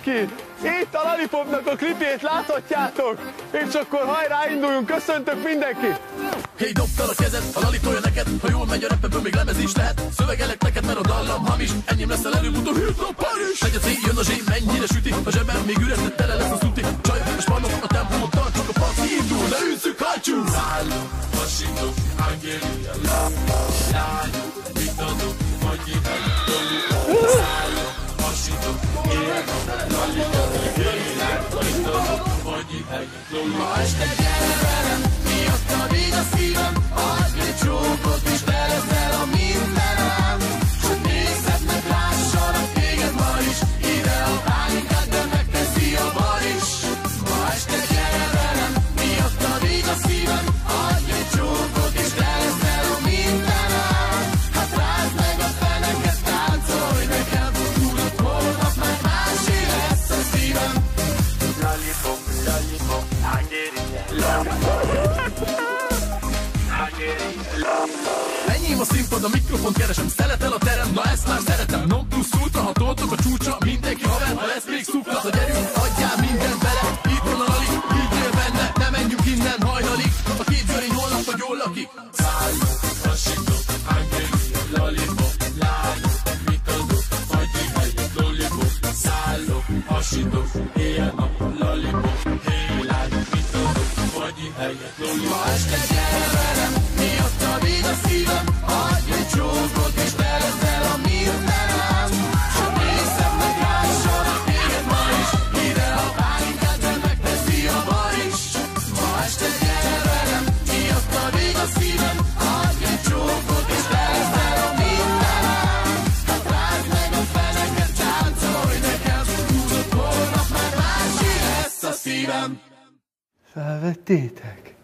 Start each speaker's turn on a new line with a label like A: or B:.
A: mindenki! Itt a Lollipopnak a klipjét láthatjátok! És akkor hajrá, induljunk! Köszöntök mindenkit!
B: Hey, dobd a kezed, a lali tolja neked. Ha jól megy a rap, ebből még lemez is lehet. Szövegelek neked, mert a dallam hamis. Enyém leszel előbb-utóbb, hirtelen Paris. Egy a C, jön a Z, mennyire süti. A zsebben még üres, de tele lesz a szuti. Csajok és panok, a tempót tartsuk, a paxi indul, de üsszük, hajtsuk! Szállunk, hasítok, Angelia, lányok, mit adok, vagy hívjuk, Lollipop. Szállunk, hasítok, élek, Lollipop, élek, mit adok, vagy hívjuk, Lollipop. Ma este gyere velem, miattam így a szívem, adj egy csókot és te leszel a mindenem. Csak nézed meg, lássalak téged ma is, ide a pálinkát, de megteszi a bal is. Ma este gyere velem, miattam így a szívem, adj egy csókot és te leszel a mindenem. Hát rázd meg a feneket, táncolj nekem, tudod holnap már másé lesz a szívem. Lollipop, lollipop, enyém a színpad, a mikrofont keresem, szeletel a terem, na ezt már szeretem. Non plusz ultra, ha toltok a csúcsra, mindenki haver, ha lesz még szufla, ha gyerünk, adjál mindent bele. Itt van a Lali, higgyél benne, ne menjünk innen hajnalig. A két görény holnap vagy jól lakik. Szállok, hasítok, Angelia, Lollipop, lányok, mit adok, vagy hívjuk, Lollipop. Szállok, hasítok, éjjel-nap, Lollipop, hey lányok, mit adok, vagy hívjuk, Lollipop. Ma este gyere velem, miattam így a szívem, adj egy csókot és te leszel a mindenem. Csak nézem meg, lássalak téged ma is, ide a pálinkát, de megteszi a bal is. Ma este gyere velem, miattam így a szívem, adj egy csókot és te leszel a mindenem. Hát rázd meg a feneket, táncolj nekem, tudod holnap már másé lesz a szívem.
A: Felvettétek?